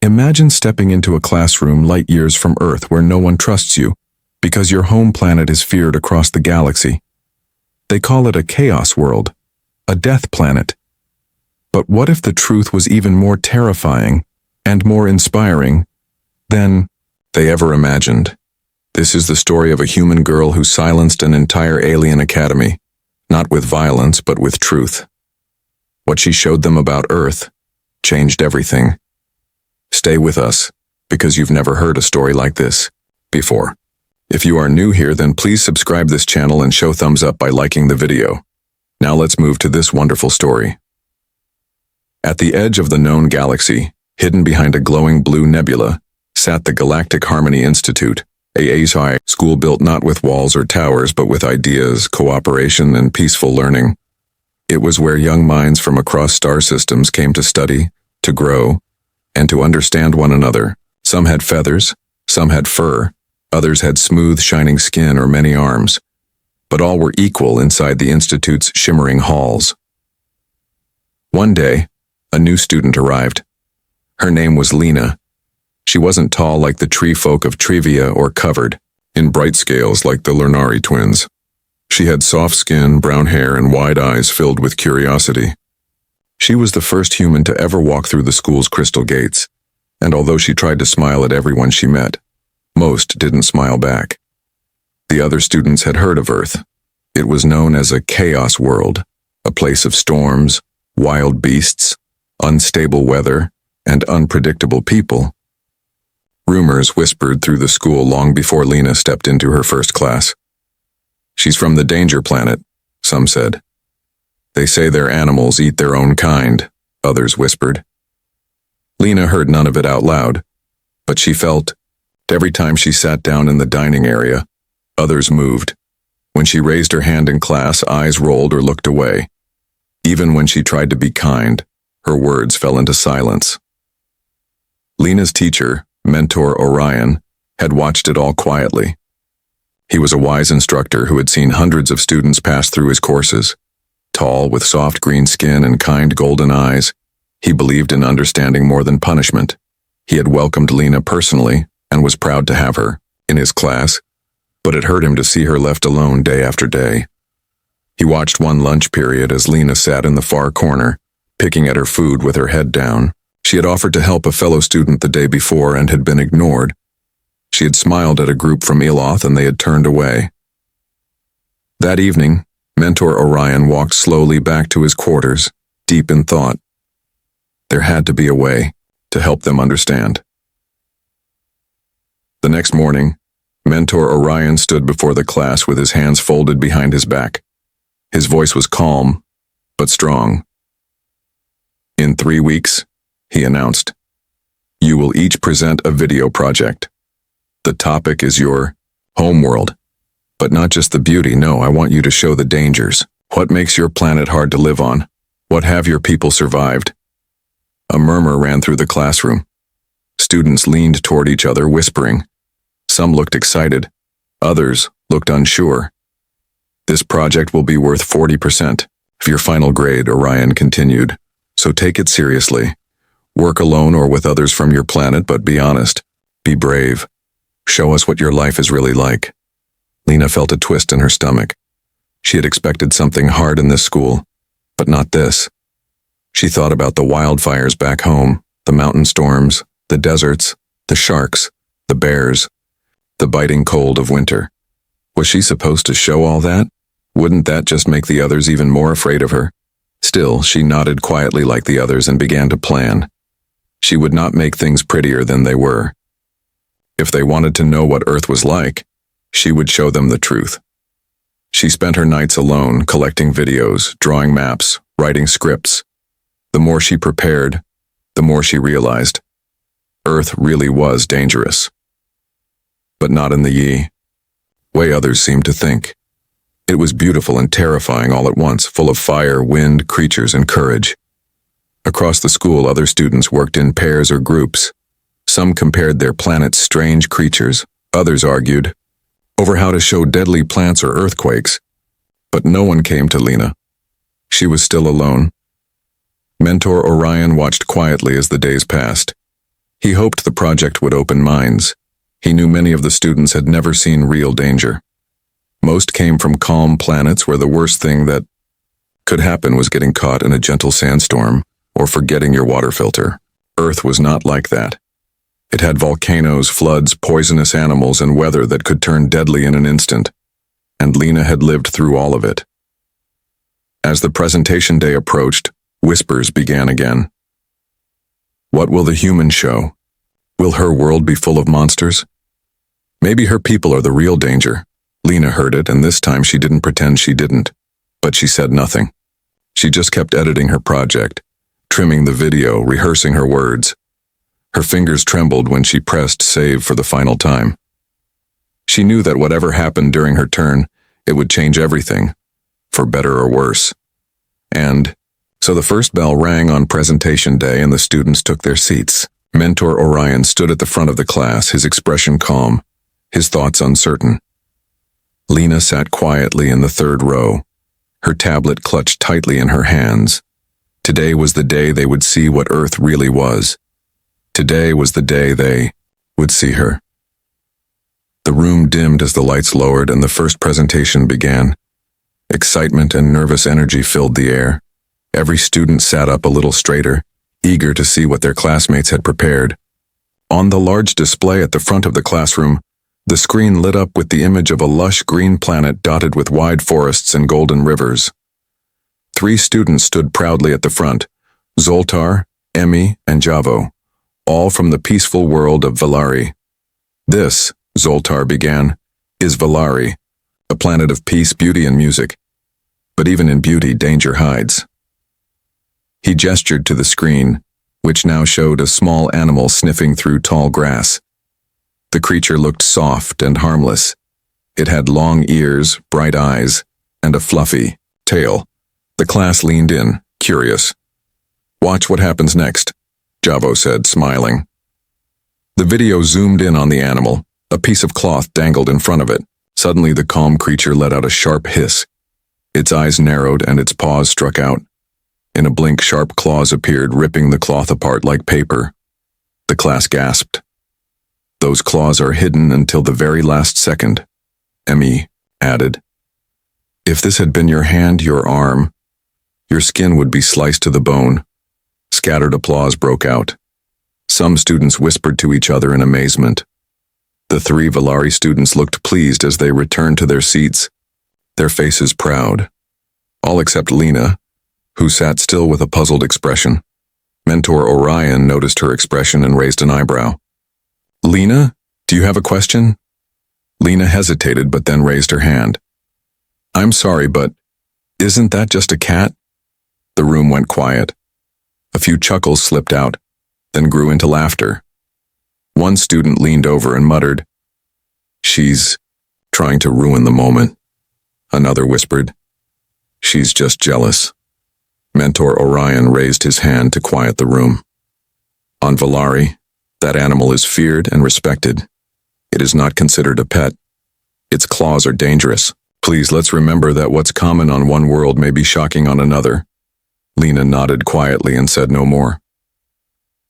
Imagine stepping into a classroom light years from Earth where no one trusts you, because your home planet is feared across the galaxy. They call it a chaos world, a death planet. But what if the truth was even more terrifying and more inspiring than they ever imagined? This is the story of a human girl who silenced an entire alien academy, not with violence but with truth. What she showed them about Earth changed everything. Stay with us, because you've never heard a story like this before. If you are new here, then please subscribe this channel and show thumbs up by liking the video. Now let's move to this wonderful story. At the edge of the known galaxy, hidden behind a glowing blue nebula, sat the Galactic Harmony Institute, a sci-fi school built not with walls or towers but with ideas, cooperation, and peaceful learning. It was where young minds from across star systems came to study, to grow, and to understand one another. Some had feathers, some had fur, others had smooth, shining skin or many arms, but all were equal inside the Institute's shimmering halls. One day, a new student arrived. Her name was Lena. She wasn't tall like the tree folk of trivia or covered in bright scales like the Lunari twins. She had soft skin, brown hair, and wide eyes filled with curiosity. She was the first human to ever walk through the school's crystal gates, and although she tried to smile at everyone she met, most didn't smile back. The other students had heard of Earth. It was known as a chaos world, a place of storms, wild beasts, unstable weather, and unpredictable people. Rumors whispered through the school long before Lena stepped into her first class. "She's from the danger planet," some said. "They say their animals eat their own kind," others whispered. Lena heard none of it out loud, but she felt, every time she sat down in the dining area, others moved. When she raised her hand in class, eyes rolled or looked away. Even when she tried to be kind, her words fell into silence. Lena's teacher, mentor Orion, had watched it all quietly. He was a wise instructor who had seen hundreds of students pass through his courses. Tall, with soft green skin and kind golden eyes, he believed in understanding more than punishment. He had welcomed Lena personally and was proud to have her in his class, but it hurt him to see her left alone day after day. He watched one lunch period as Lena sat in the far corner, picking at her food with her head down. She had offered to help a fellow student the day before and had been ignored. She had smiled at a group from Eloth and they had turned away. That evening, Mentor Orion walked slowly back to his quarters, deep in thought. There had to be a way to help them understand. The next morning, Mentor Orion stood before the class with his hands folded behind his back. His voice was calm, but strong. "In 3 weeks," he announced, "you will each present a video project. The topic is your homeworld. But not just the beauty, no, I want you to show the dangers. What makes your planet hard to live on? What have your people survived?" A murmur ran through the classroom. Students leaned toward each other, whispering. Some looked excited. Others looked unsure. "This project will be worth 40% of your final grade," Orion continued. "So take it seriously. Work alone or with others from your planet, but be honest. Be brave. Show us what your life is really like." Lena felt a twist in her stomach. She had expected something hard in this school, but not this. She thought about the wildfires back home, the mountain storms, the deserts, the sharks, the bears, the biting cold of winter. Was she supposed to show all that? Wouldn't that just make the others even more afraid of her? Still, she nodded quietly like the others and began to plan. She would not make things prettier than they were. If they wanted to know what Earth was like, she would show them the truth. She spent her nights alone, collecting videos, drawing maps, writing scripts. The more she prepared, the more she realized Earth really was dangerous. But not in the way others seemed to think. It was beautiful and terrifying all at once, full of fire, wind, creatures, and courage. Across the school, other students worked in pairs or groups. Some compared their planet's strange creatures, others argued over how to show deadly plants or earthquakes. But no one came to Lena. She was still alone. Mentor Orion watched quietly as the days passed. He hoped the project would open minds. He knew many of the students had never seen real danger. Most came from calm planets where the worst thing that could happen was getting caught in a gentle sandstorm or forgetting your water filter. Earth was not like that. It had volcanoes, floods, poisonous animals, and weather that could turn deadly in an instant. And Lena had lived through all of it. As the presentation day approached, whispers began again. What will the human show? Will her world be full of monsters? Maybe her people are the real danger. Lena heard it, and this time she didn't pretend she didn't. But she said nothing. She just kept editing her project, trimming the video, rehearsing her words. Her fingers trembled when she pressed save for the final time. She knew that whatever happened during her turn, it would change everything, for better or worse. And so the first bell rang on presentation day and the students took their seats. Mentor Orion stood at the front of the class, his expression calm, his thoughts uncertain. Lena sat quietly in the third row, her tablet clutched tightly in her hands. Today was the day they would see what Earth really was. Today was the day they would see her. The room dimmed as the lights lowered and the first presentation began. Excitement and nervous energy filled the air. Every student sat up a little straighter, eager to see what their classmates had prepared. On the large display at the front of the classroom, the screen lit up with the image of a lush green planet dotted with wide forests and golden rivers. 3 students stood proudly at the front, Zoltar, Emmy, and Javo, all from the peaceful world of Valari. This, Zoltar began, is Valari, a planet of peace, beauty, and music. But even in beauty, danger hides. He gestured to the screen, which now showed a small animal sniffing through tall grass. The creature looked soft and harmless. It had long ears, bright eyes, and a fluffy tail. The class leaned in, curious. Watch what happens next, Javo said, smiling. The video zoomed in on the animal. A piece of cloth dangled in front of it. Suddenly the calm creature let out a sharp hiss. Its eyes narrowed and its paws struck out. In a blink, sharp claws appeared, ripping the cloth apart like paper. The class gasped. Those claws are hidden until the very last second, Emmy added. If this had been your hand, your arm, your skin would be sliced to the bone. Scattered applause broke out. Some students whispered to each other in amazement. The 3 Valari students looked pleased as they returned to their seats, their faces proud. All except Lena, who sat still with a puzzled expression. Mentor Orion noticed her expression and raised an eyebrow. Lena, do you have a question? Lena hesitated but then raised her hand. I'm sorry, but isn't that just a cat? The room went quiet. A few chuckles slipped out, then grew into laughter. One student leaned over and muttered, She's trying to ruin the moment. Another whispered, She's just jealous. Mentor Orion raised his hand to quiet the room. On Valari, that animal is feared and respected. It is not considered a pet. Its claws are dangerous. Please, let's remember that what's common on one world may be shocking on another. Lena nodded quietly and said no more.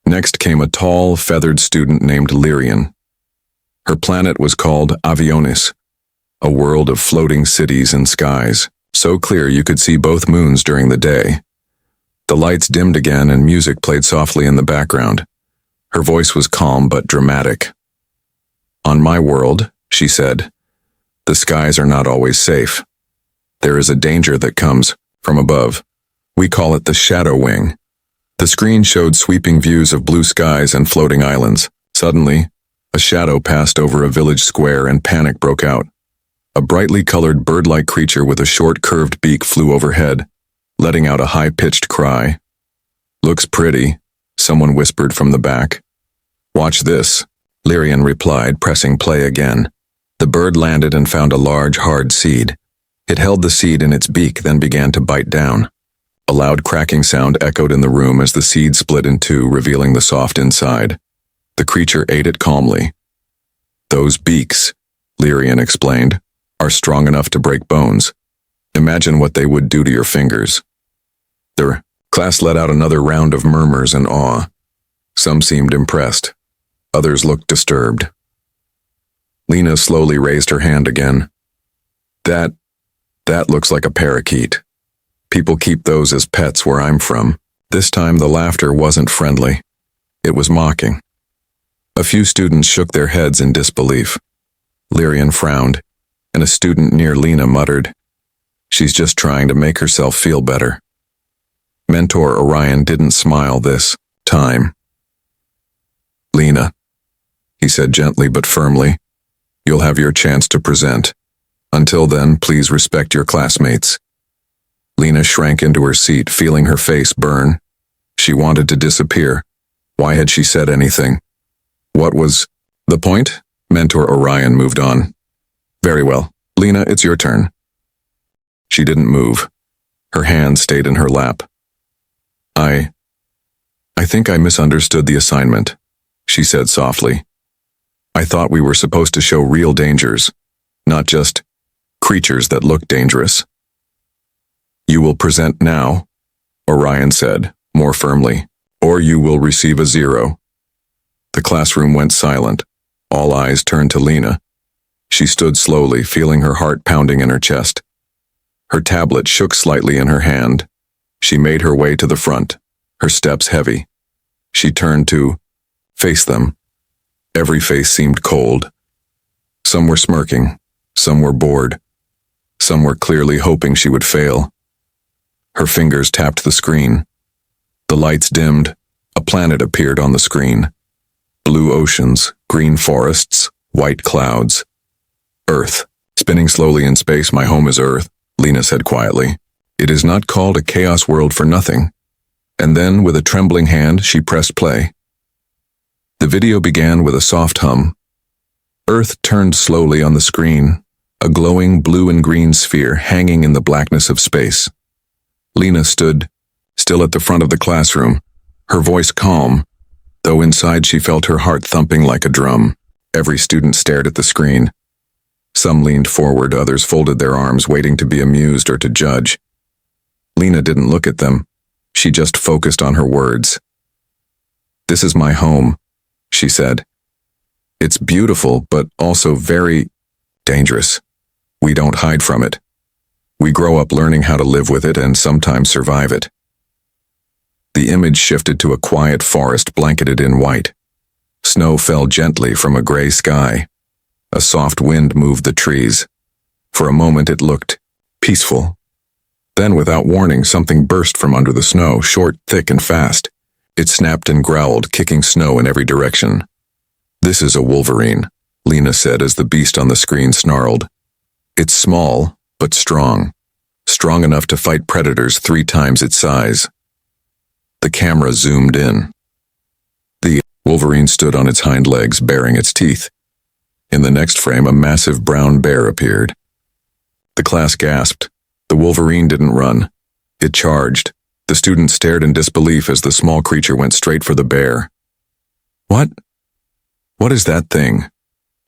Next came a tall, feathered student named Lyrian. Her planet was called Avionis, a world of floating cities and skies, so clear you could see both moons during the day. The lights dimmed again and music played softly in the background. Her voice was calm but dramatic. On my world, she said, the skies are not always safe. There is a danger that comes from above. We call it the shadow wing. The screen showed sweeping views of blue skies and floating islands. Suddenly, a shadow passed over a village square and panic broke out. A brightly colored bird-like creature with a short curved beak flew overhead, letting out a high-pitched cry. Looks pretty, someone whispered from the back. Watch this, Lyrian replied, pressing play again. The bird landed and found a large, hard seed. It held the seed in its beak, then began to bite down. A loud cracking sound echoed in the room as the seed split in two, revealing the soft inside. The creature ate it calmly. Those beaks, Lyrian explained, are strong enough to break bones. Imagine what they would do to your fingers. The class let out another round of murmurs and awe. Some seemed impressed. Others looked disturbed. Lena slowly raised her hand again. That looks like a parakeet. People keep those as pets where I'm from. This time the laughter wasn't friendly. It was mocking. A few students shook their heads in disbelief. Lyrian frowned, and a student near Lena muttered, "She's just trying to make herself feel better." Mentor Orion didn't smile this time. "Lena," he said gently but firmly, "you'll have your chance to present. Until then, please respect your classmates." Lena shrank into her seat, feeling her face burn. She wanted to disappear. Why had she said anything? What was the point? Mentor Orion moved on. "Very well. Lena, it's your turn." She didn't move. Her hand stayed in her lap. I think I misunderstood the assignment," she said softly. "I thought we were supposed to show real dangers, not just creatures that look dangerous." "You will present now," Orion said, more firmly, "or you will receive a 0. The classroom went silent. All eyes turned to Lena. She stood slowly, feeling her heart pounding in her chest. Her tablet shook slightly in her hand. She made her way to the front, her steps heavy. She turned to face them. Every face seemed cold. Some were smirking, some were bored, some were clearly hoping she would fail. Her fingers tapped the screen. The lights dimmed. A planet appeared on the screen. Blue oceans, green forests, white clouds. Earth. "Spinning slowly in space, my home is Earth," Lena said quietly. "It is not called a chaos world for nothing." And then, with a trembling hand, she pressed play. The video began with a soft hum. Earth turned slowly on the screen, a glowing blue and green sphere hanging in the blackness of space. Lena stood, still at the front of the classroom, her voice calm, though inside she felt her heart thumping like a drum. Every student stared at the screen. Some leaned forward, others folded their arms, waiting to be amused or to judge. Lena didn't look at them. She just focused on her words. "This is my home," she said. "It's beautiful, but also very dangerous. We don't hide from it. We grow up learning how to live with it and sometimes survive it." The image shifted to a quiet forest blanketed in white. Snow fell gently from a gray sky. A soft wind moved the trees. For a moment it looked peaceful. Then, without warning, something burst from under the snow, short, thick, and fast. It snapped and growled, kicking snow in every direction. "This is a wolverine," Lena said as the beast on the screen snarled. "It's small, but strong. Strong enough to fight predators 3 times its size." The camera zoomed in. The wolverine stood on its hind legs, baring its teeth. In the next frame, a massive brown bear appeared. The class gasped. The wolverine didn't run. It charged. The students stared in disbelief as the small creature went straight for the bear. What is that thing?"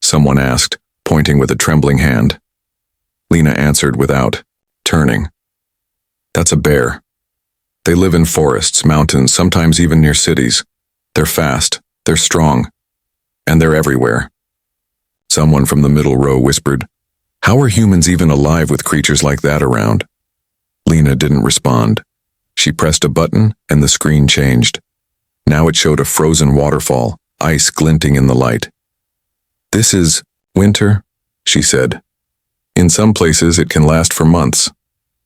someone asked, pointing with a trembling hand. Lena answered without turning. "That's a bear. They live in forests, mountains, sometimes even near cities. They're fast, they're strong, and they're everywhere." Someone from the middle row whispered, "How are humans even alive with creatures like that around?" Lena didn't respond. She pressed a button and the screen changed. Now it showed a frozen waterfall, ice glinting in the light. "This is winter," she said. "In some places it can last for months.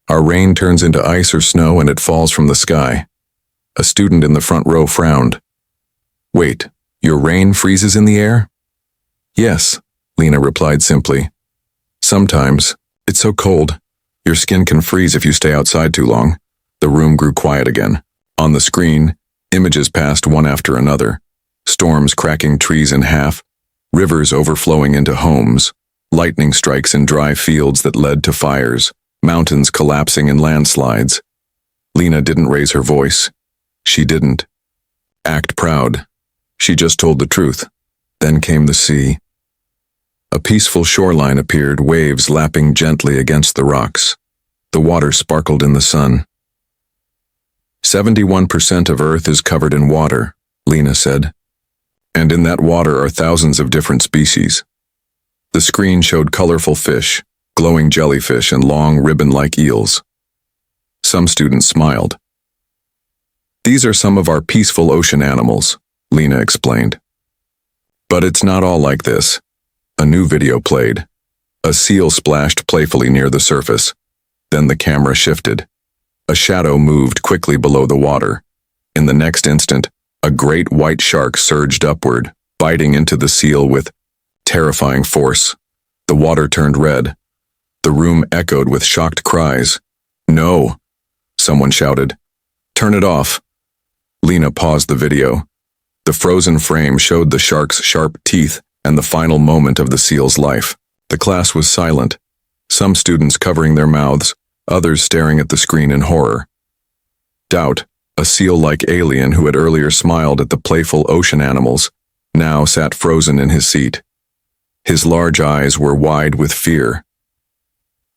Our rain turns into ice or snow and it falls from the sky." A student in the front row frowned. "Wait, your rain freezes in the air?" "Yes," Lena replied simply. "Sometimes. It's so cold. Your skin can freeze if you stay outside too long." The room grew quiet again. On the screen, images passed one after another. Storms cracking trees in half, rivers overflowing into homes, lightning strikes in dry fields that led to fires, mountains collapsing in landslides. Lena didn't raise her voice. She didn't act proud. She just told the truth. Then came the sea. A peaceful shoreline appeared, waves lapping gently against the rocks. The water sparkled in the sun. 71% of Earth is covered in water, Lena said. And in that water are thousands of different species. The screen showed colorful fish, glowing jellyfish, and long ribbon-like eels. Some students smiled. These are some of our peaceful ocean animals, Lena explained. But it's not all like this. A new video played. A seal splashed playfully near the surface. Then the camera shifted. A shadow moved quickly below the water. In the next instant, a great white shark surged upward, biting into the seal with terrifying force. The water turned red. The room echoed with shocked cries. "No!" someone shouted. "Turn it off." Lena paused the video. The frozen frame showed the shark's sharp teeth and the final moment of the seal's life. The class was silent, some students covering their mouths, others staring at the screen in horror. Doubt, a seal-like alien who had earlier smiled at the playful ocean animals, now sat frozen in his seat. His large eyes were wide with fear.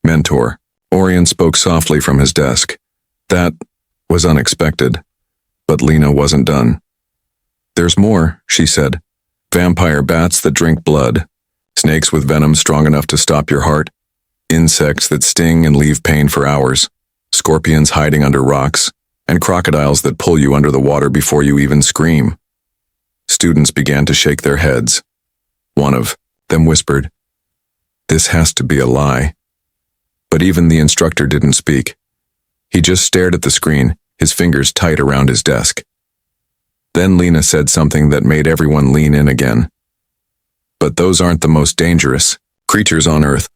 "Mentor," Orion spoke softly from his desk. That was unexpected, but Lena wasn't done. "There's more," she said. "Vampire bats that drink blood, snakes with venom strong enough to stop your heart, insects that sting and leave pain for hours, scorpions hiding under rocks, and crocodiles that pull you under the water before you even scream." Students began to shake their heads. One of them whispered, "This has to be a lie." But even the instructor didn't speak. He just stared at the screen, his fingers tight around his desk. Then Lena said something that made everyone lean in again. "But those aren't the most dangerous creatures on Earth."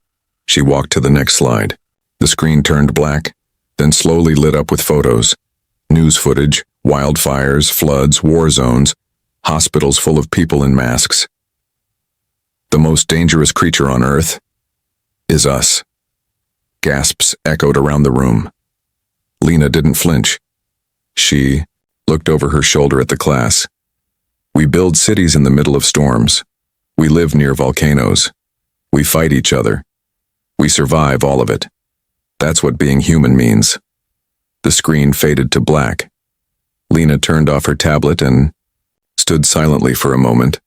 She walked to the next slide. The screen turned black, then slowly lit up with photos. News footage, wildfires, floods, war zones, hospitals full of people in masks. "The most dangerous creature on Earth is us." Gasps echoed around the room. Lena didn't flinch. She looked over her shoulder at the class. "We build cities in the middle of storms. We live near volcanoes. We fight each other. We survive all of it. That's what being human means." The screen faded to black. Lena turned off her tablet and stood silently for a moment.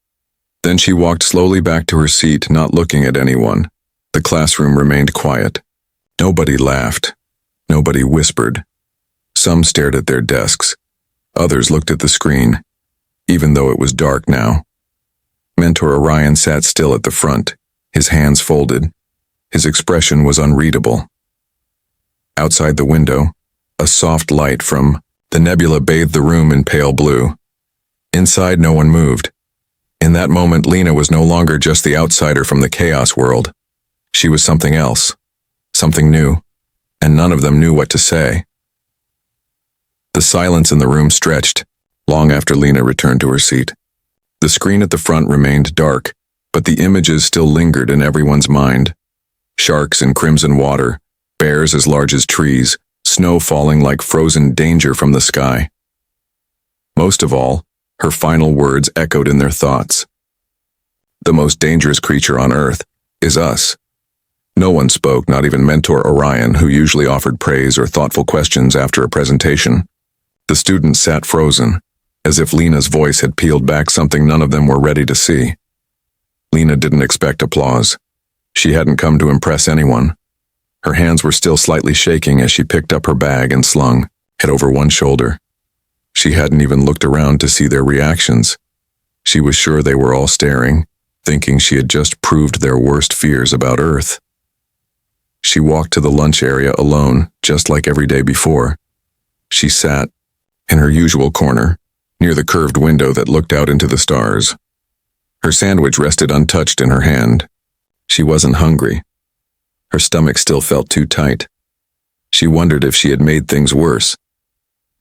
Then she walked slowly back to her seat, not looking at anyone. The classroom remained quiet. Nobody laughed. Nobody whispered. Some stared at their desks. Others looked at the screen, even though it was dark now. Mentor Orion sat still at the front, his hands folded. His expression was unreadable. Outside the window, a soft light from the nebula bathed the room in pale blue. Inside, no one moved. In that moment, Lena was no longer just the outsider from the chaos world. She was something else, something new, and none of them knew what to say. The silence in the room stretched, long after Lena returned to her seat. The screen at the front remained dark, but the images still lingered in everyone's mind. Sharks in crimson water, bears as large as trees, snow falling like frozen danger from the sky. Most of all, her final words echoed in their thoughts. "The most dangerous creature on Earth is us." No one spoke, not even Mentor Orion, who usually offered praise or thoughtful questions after a presentation. The students sat frozen, as if Lena's voice had peeled back something none of them were ready to see. Lena didn't expect applause. She hadn't come to impress anyone. Her hands were still slightly shaking as she picked up her bag and slung it over one shoulder. She hadn't even looked around to see their reactions. She was sure they were all staring, thinking she had just proved their worst fears about Earth. She walked to the lunch area alone, just like every day before. She sat in her usual corner, near the curved window that looked out into the stars. Her sandwich rested untouched in her hand. She wasn't hungry. Her stomach still felt too tight. She wondered if she had made things worse.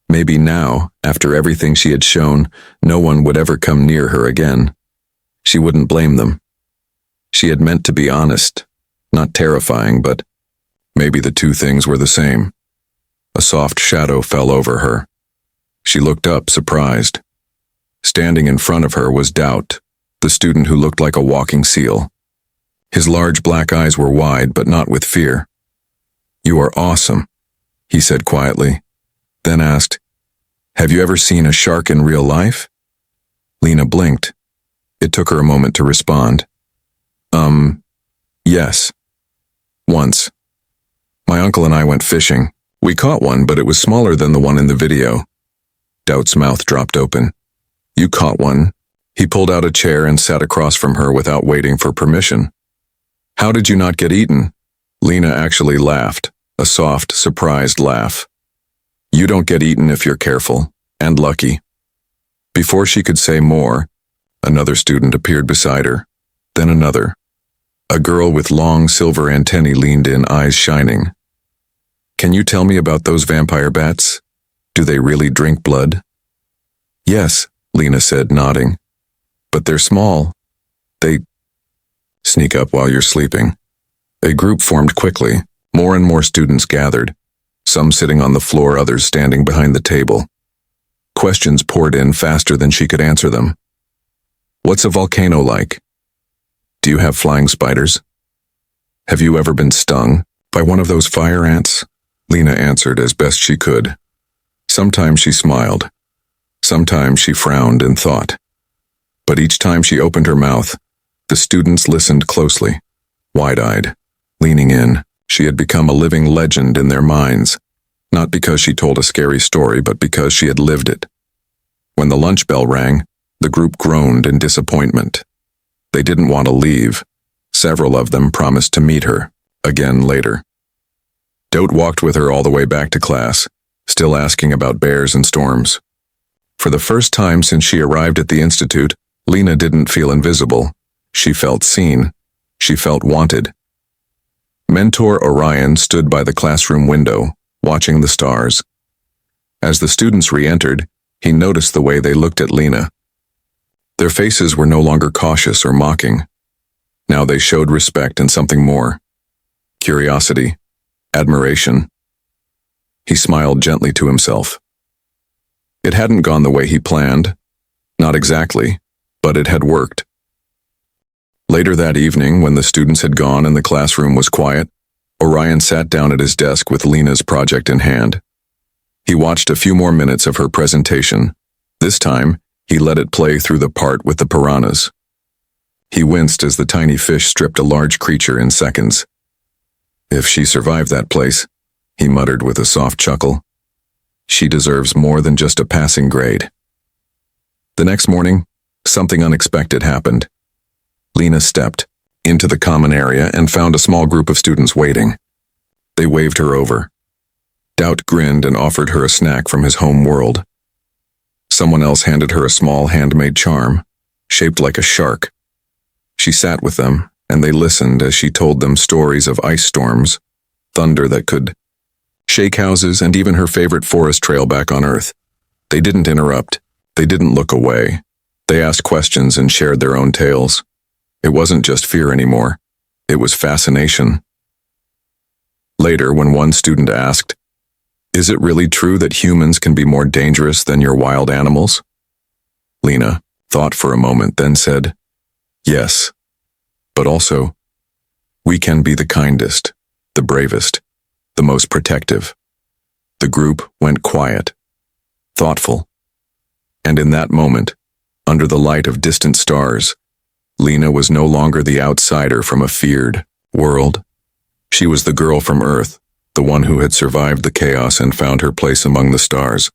Maybe now, after everything she had shown, no one would ever come near her again. She wouldn't blame them. She had meant to be honest, not terrifying, but maybe the two things were the same. A soft shadow fell over her. She looked up, surprised. Standing in front of her was Doubt, the student who looked like a walking seal. His large black eyes were wide, but not with fear. "You are awesome," he said quietly, then asked, "Have you ever seen a shark in real life?" Lena blinked. It took her a moment to respond. Yes. Once. My uncle and I went fishing. We caught one, but it was smaller than the one in the video. Doubt's mouth dropped open. You caught one? He pulled out a chair and sat across from her without waiting for permission. How did you not get eaten? Lena actually laughed, a soft, surprised laugh. You don't get eaten if you're careful, and lucky. Before she could say more, another student appeared beside her, then another. A girl with long silver antennae leaned in, eyes shining. Can you tell me about those vampire bats? Do they really drink blood? Yes, Lena said, nodding. But they're small. They sneak up while you're sleeping. A group formed quickly. More and more students gathered, some sitting on the floor, others standing behind the table. Questions poured in faster than she could answer them. What's a volcano like? Do you have flying spiders? Have you ever been stung by one of those fire ants? Lena answered as best she could. Sometimes she smiled. Sometimes she frowned in thought. But each time she opened her mouth, the students listened closely, wide-eyed, leaning in. She had become a living legend in their minds, not because she told a scary story, but because she had lived it. When the lunch bell rang, the group groaned in disappointment. They didn't want to leave. Several of them promised to meet her, again later. Dote walked with her all the way back to class, still asking about bears and storms. For the first time since she arrived at the institute, Lena didn't feel invisible. She felt seen. She felt wanted. Mentor Orion stood by the classroom window, watching the stars. As the students re-entered, he noticed the way they looked at Lena. Their faces were no longer cautious or mocking. Now they showed respect and something more. Curiosity, admiration. He smiled gently to himself. It hadn't gone the way he planned. Not exactly, but it had worked. Later that evening, when the students had gone and the classroom was quiet, Orion sat down at his desk with Lena's project in hand. He watched a few more minutes of her presentation. This time, he let it play through the part with the piranhas. He winced as the tiny fish stripped a large creature in seconds. If she survived that place, he muttered with a soft chuckle, she deserves more than just a passing grade. The next morning, something unexpected happened. Lena stepped into the common area and found a small group of students waiting. They waved her over. Doubt grinned and offered her a snack from his home world. Someone else handed her a small handmade charm, shaped like a shark. She sat with them, and they listened as she told them stories of ice storms, thunder that could shake houses, and even her favorite forest trail back on Earth. They didn't interrupt. They didn't look away. They asked questions and shared their own tales. It wasn't just fear anymore. It was fascination. Later, when one student asked, "Is it really true that humans can be more dangerous than your wild animals?" Lena thought for a moment, then said, "Yes, but also, we can be the kindest, the bravest, the most protective." The group went quiet, thoughtful. And in that moment, under the light of distant stars, Lena was no longer the outsider from a feared world. She was the girl from Earth, the one who had survived the chaos and found her place among the stars.